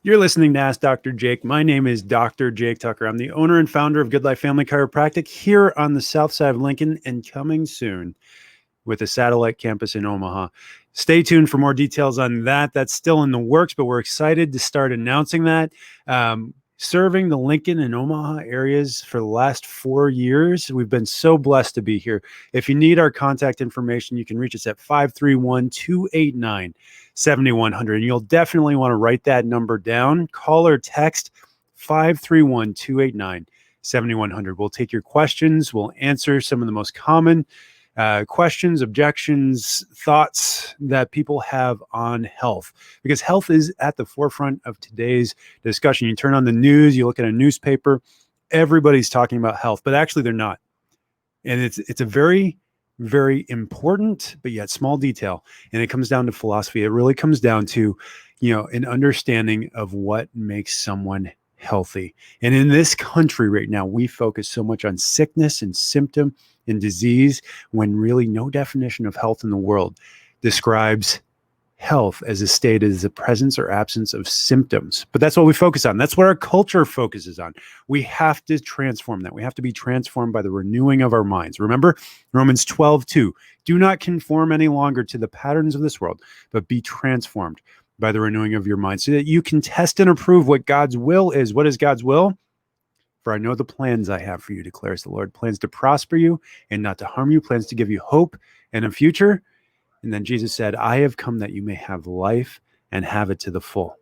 You're listening to Ask Dr. Jake. My name is Dr. Jake Tucker. I'm the owner and founder of Good Life Family Chiropractic here on the south side of Lincoln and coming soon with a satellite campus in Omaha. Stay tuned for more details on that. That's still in the works, but we're excited to start announcing that. Serving the Lincoln and Omaha areas for the last 4 years. We've been so blessed to be here. If you need our contact information, you can reach us at 531-289-7100. And you'll definitely want to write that number down. Call or text 531-289-7100. We'll take your questions. We'll answer some of the most common questions, objections, thoughts that people have on health, because health is at the forefront of today's discussion. You turn on the news, you look at a newspaper, everybody's talking about health, but actually they're not. And it's a very, very important, but yet small detail. And it comes down to philosophy. It really comes down to, an understanding of what makes someone healthy. And in this country right now, we focus so much on sickness and symptom and disease, when really no definition of health in the world describes health as a state as the presence or absence of symptoms. But that's what we focus on. That's what our culture focuses on. We have to transform that. We have to be transformed by the renewing of our minds. Remember Romans 12:2. Do not conform any longer to the patterns of this world, but be transformed by the renewing of your mind, so that you can test and approve what God's will is. What is God's will? For I know the plans I have for you, declares the Lord. Plans to prosper you and not to harm you. Plans to give you hope and a future. And then Jesus said, I have come that you may have life and have it to the full.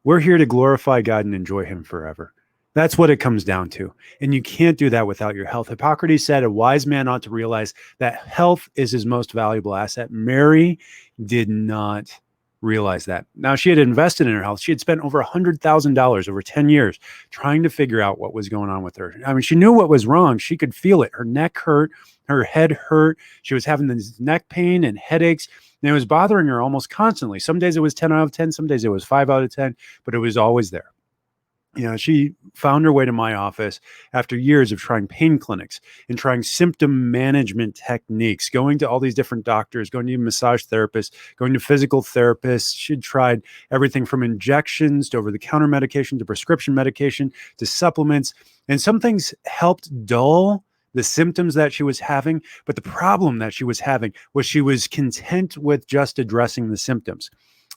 We're here to glorify God and enjoy him forever. That's what it comes down to. And you can't do that without your health. Hippocrates said a wise man ought to realize that health is his most valuable asset. Mary did not realize that. Now, she had invested in her health. She had spent over $100,000 over 10 years trying to figure out what was going on with her. I mean, she knew what was wrong. She could feel it. Her neck hurt. Her head hurt. She was having this neck pain and headaches, and it was bothering her almost constantly. Some days it was 10 out of 10. Some days it was 5 out of 10, but it was always there. She found her way to my office after years of trying pain clinics and trying symptom management techniques, going to all these different doctors, going to massage therapists, going to physical therapists. She'd tried everything from injections to over-the-counter medication to prescription medication to supplements. And some things helped dull the symptoms that she was having. But the problem that she was having was she was content with just addressing the symptoms.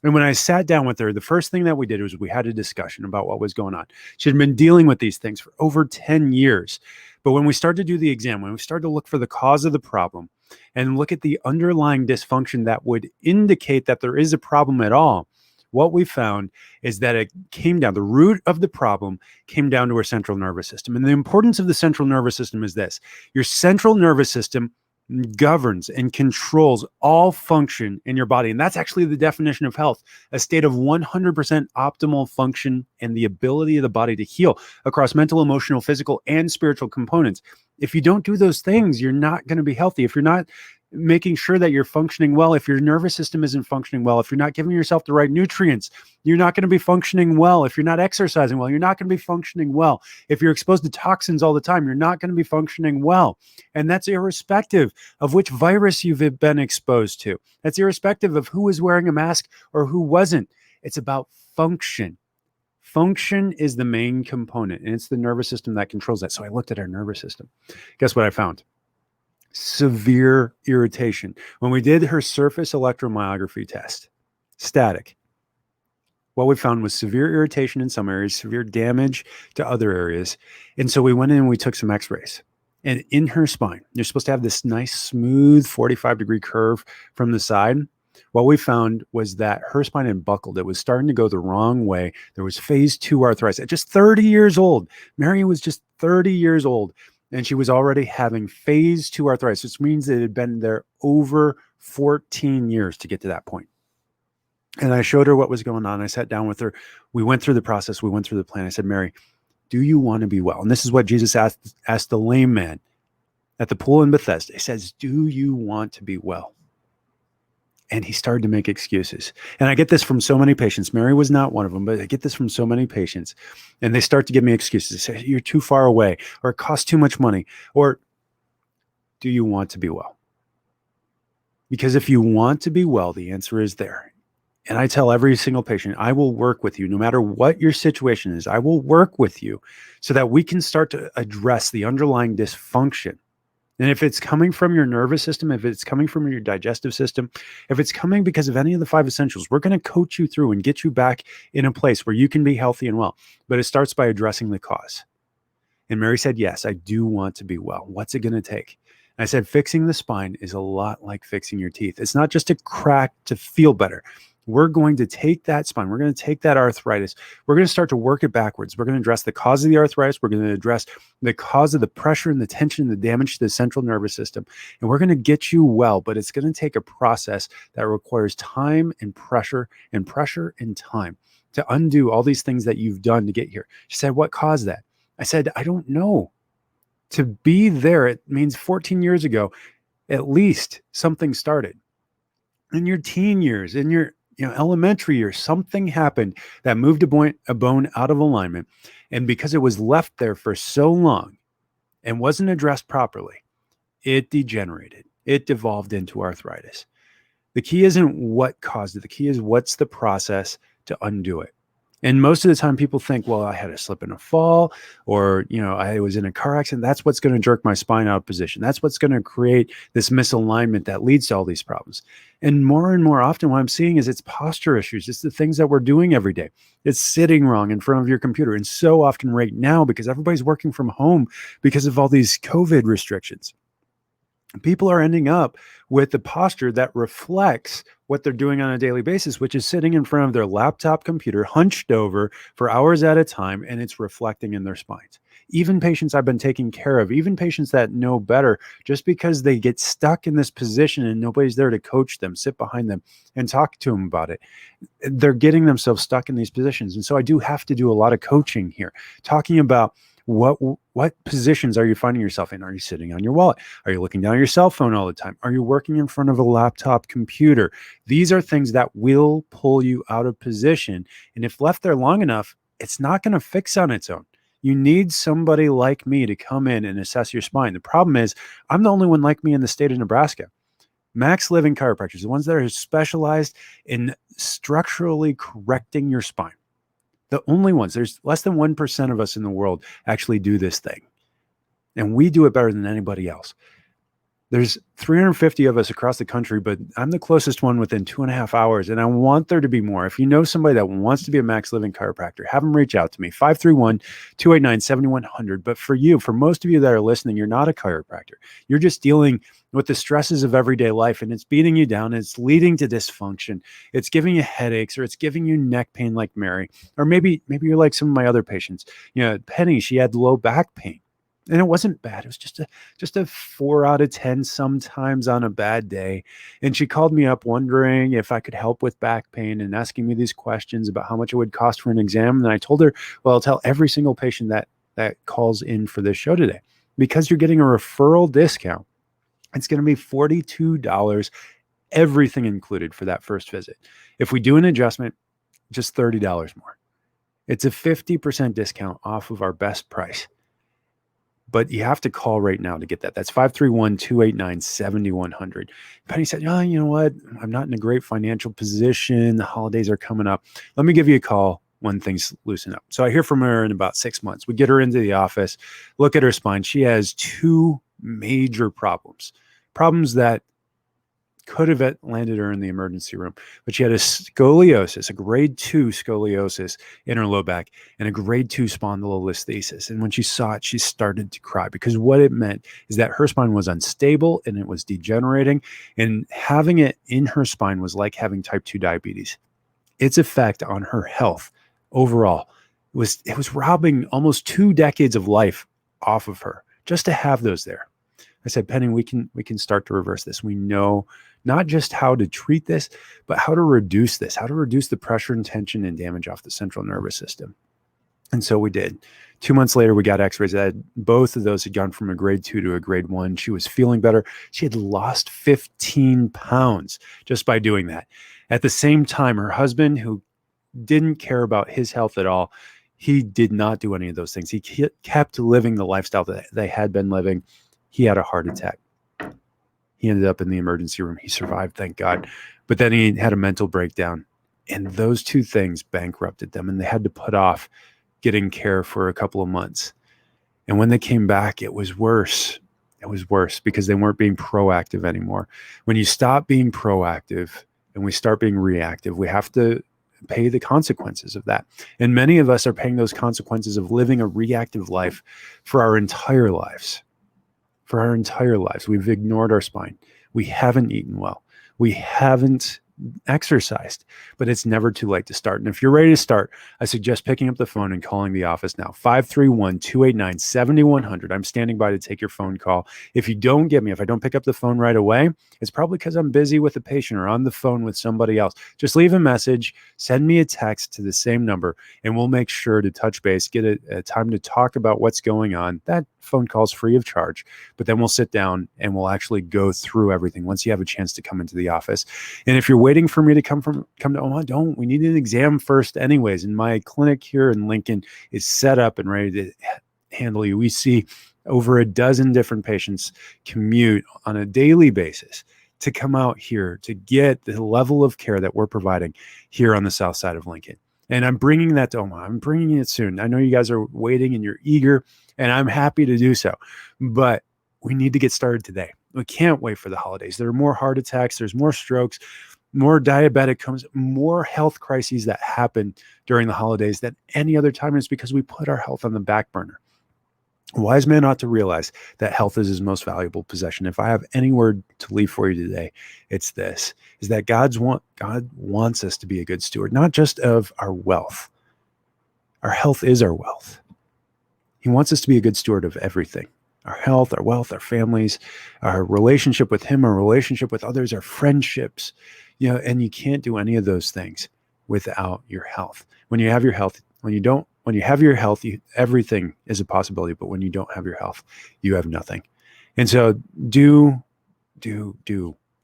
And when I sat down with her, the first thing that we did was we had a discussion about what was going on. She had been dealing with these things for over 10 years. But when we started to do the exam, when we started to look for the cause of the problem and look at the underlying dysfunction that would indicate that there is a problem at all, what we found is that it came down, the root of the problem came down to our central nervous system. And the importance of the central nervous system is this: your central nervous system governs and controls all function in your body. And that's actually the definition of health: a state of 100% optimal function and the ability of the body to heal across mental, emotional, physical, and spiritual components. If you don't do those things, you're not going to be healthy. If you're not making sure that you're functioning well, if your nervous system isn't functioning well, if you're not giving yourself the right nutrients, you're not going to be functioning well. If you're not exercising well, you're not going to be functioning well. If you're exposed to toxins all the time, you're not going to be functioning well. And that's irrespective of which virus you've been exposed to. That's irrespective of who was wearing a mask or who wasn't. It's about function. Function is the main component, and it's the nervous system that controls that. So I looked at our nervous system. Guess what I found? Severe irritation. When we did her surface electromyography test, static, what we found was severe irritation in some areas, severe damage to other areas. And so we went in and we took some x-rays. And in her spine, you're supposed to have this nice, smooth 45-degree curve from the side. What we found was that her spine had buckled. It was starting to go the wrong way. There was phase 2 arthritis. At just 30 years old, Mary was just 30 years old. And she was already having phase 2 arthritis, which means it had been there over 14 years to get to that point. And I showed her what was going on. I sat down with her. We went through the process. We went through the plan. I said, Mary, do you want to be well? And this is what Jesus asked the lame man at the pool in Bethesda. He says, do you want to be well? And he started to make excuses. And I get this from so many patients. Mary was not one of them, but I get this from so many patients. And they start to give me excuses. They say, you're too far away, or it costs too much money, or do you want to be well? Because if you want to be well, the answer is there. And I tell every single patient, I will work with you no matter what your situation is. I will work with you so that we can start to address the underlying dysfunction. And if it's coming from your nervous system, if it's coming from your digestive system, if it's coming because of any of the 5 essentials, we're going to coach you through and get you back in a place where you can be healthy and well. But it starts by addressing the cause. And Mary said, yes, I do want to be well. What's it going to take? And I said, fixing the spine is a lot like fixing your teeth. It's not just a crack to feel better. We're going to take that spine. We're going to take that arthritis. We're going to start to work it backwards. We're going to address the cause of the arthritis. We're going to address the cause of the pressure and the tension, the damage to the central nervous system. And we're going to get you well, but it's going to take a process that requires time and pressure and time to undo all these things that you've done to get here. She said, what caused that? I said, I don't know. To be there, it means 14 years ago, at least something started. In your teen years, in your elementary years, something happened that moved a bone out of alignment. And because it was left there for so long and wasn't addressed properly, it degenerated. It devolved into arthritis. The key isn't what caused it. The key is what's the process to undo it. And most of the time people think, well, I had a slip and a fall, or, I was in a car accident. That's what's going to jerk my spine out of position. That's what's going to create this misalignment that leads to all these problems. And more often what I'm seeing is it's posture issues. It's the things that we're doing every day. It's sitting wrong in front of your computer. And so often right now, because everybody's working from home because of all these COVID restrictions, people are ending up with the posture that reflects what they're doing on a daily basis, which is sitting in front of their laptop computer, hunched over for hours at a time, and it's reflecting in their spines. Even patients I've been taking care of, even patients that know better, just because they get stuck in this position and nobody's there to coach them, sit behind them, and talk to them about it, they're getting themselves stuck in these positions. And so I do have to do a lot of coaching here, talking about what positions are you finding yourself in? Are you sitting on your wallet? Are you looking down at your cell phone all the time? Are you working in front of a laptop computer? These are things that will pull you out of position. And if left there long enough, it's not going to fix on its own. You need somebody like me to come in and assess your spine. The problem is I'm the only one like me in the state of Nebraska. Max Living chiropractors, the ones that are specialized in structurally correcting your spine. The only ones. There's less than 1% of us in the world actually do this thing. And we do it better than anybody else. There's 350 of us across the country, but I'm the closest one within 2.5 hours. And I want there to be more. If you know somebody that wants to be a Max Living chiropractor, have them reach out to me, 531-289-7100. But for most of you that are listening, you're not a chiropractor. You're just dealing with the stresses of everyday life, and it's beating you down. It's leading to dysfunction. It's giving you headaches, or it's giving you neck pain like Mary. Or maybe you're like some of my other patients. Penny, she had low back pain. And it wasn't bad. It was just a 4 out of 10 sometimes on a bad day. And she called me up wondering if I could help with back pain and asking me these questions about how much it would cost for an exam. And I told her, well, I'll tell every single patient that calls in for this show today, because you're getting a referral discount. It's going to be $42, everything included for that first visit. If we do an adjustment, just $30 more. It's a 50% discount off of our best price. But you have to call right now to get that. That's 531-289-7100. Penny said, oh, you know what? I'm not in a great financial position. The holidays are coming up. Let me give you a call when things loosen up. So I hear from her in about 6 months. We get her into the office, look at her spine. She has 2 major problems that could have landed her in the emergency room. But she had a scoliosis, a grade 2 scoliosis in her low back, and a grade 2 spondylolisthesis. And when she saw it, she started to cry, because what it meant is that her spine was unstable and it was degenerating. And having it in her spine was like having type 2 diabetes. Its effect on her health overall was robbing almost 2 decades of life off of her just to have those there. I said, Penny, we can start to reverse this. We know not just how to treat this, but how to reduce this, how to reduce the pressure and tension and damage off the central nervous system. And so we did. 2 months later, we got x-rays. Both of those had gone from a grade 2 to a grade 1. She was feeling better. She had lost 15 pounds just by doing that. At the same time, her husband, who didn't care about his health at all, he did not do any of those things. He kept living the lifestyle that they had been living. He had a heart attack. He ended up in the emergency room. He survived, thank God. But then he had a mental breakdown. And those two things bankrupted them, and they had to put off getting care for a couple of months. And when they came back, it was worse. It was worse because they weren't being proactive anymore. When you stop being proactive and we start being reactive, we have to pay the consequences of that. And many of us are paying those consequences of living a reactive life for our entire lives. For our entire lives, we've ignored our spine. We haven't eaten well. We haven't exercised, but it's never too late to start. And if you're ready to start, I suggest picking up the phone and calling the office now. 531-289-7100. I'm standing by to take your phone call. If you don't get me, if I don't pick up the phone right away, it's probably because I'm busy with a patient or on the phone with somebody else. Just leave a message, send me a text to the same number, and we'll make sure to touch base, get a time to talk about what's going on. That phone call is free of charge, but then we'll sit down and we'll actually go through everything once you have a chance to come into the office. And if you're waiting for me to come to Omaha, don't. We need an exam first anyways. And my clinic here in Lincoln is set up and ready to handle you. We see over a dozen different patients commute on a daily basis to come out here to get the level of care that we're providing here on the south side of Lincoln. And I'm bringing that to Omaha. I'm bringing it soon. I know you guys are waiting and you're eager, and I'm happy to do so. But we need to get started today. We can't wait for the holidays. There are more heart attacks. There's more strokes, more diabetic comes, more health crises that happen during the holidays than any other time. And it's because we put our health on the back burner. A wise man ought to realize that health is his most valuable possession. If I have any word to leave for you today, it's this, is that God wants us to be a good steward, not just of our wealth. Our health is our wealth. He wants us to be a good steward of everything. Our health, our wealth, our families, our relationship with him, our relationship with others, our friendships, and you can't do any of those things without your health. When you have your health, when you have your health, everything is a possibility. But when you don't have your health, you have nothing. And so do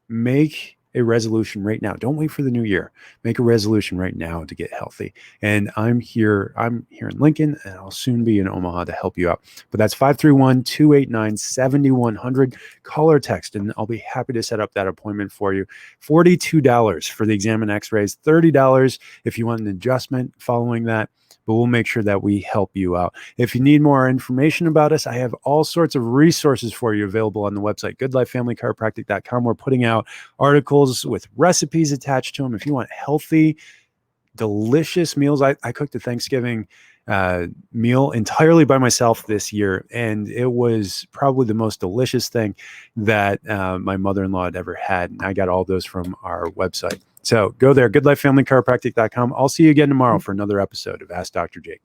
make a resolution right now. Don't wait for the new year. Make a resolution right now to get healthy. And I'm here in Lincoln, and I'll soon be in Omaha to help you out. But that's 531-289-7100. Call or text, and I'll be happy to set up that appointment for you. $42 for the exam and x-rays, $30 if you want an adjustment following that. But we'll make sure that we help you out. If you need more information about us, I have all sorts of resources for you available on the website, goodlifefamilychiropractic.com. We're putting out articles with recipes attached to them. If you want healthy, delicious meals, I cooked a Thanksgiving meal entirely by myself this year, and it was probably the most delicious thing that my mother-in-law had ever had. And I got all those from our website. So go there, goodlifefamilychiropractic.com. I'll see you again tomorrow for another episode of Ask Dr. Jake.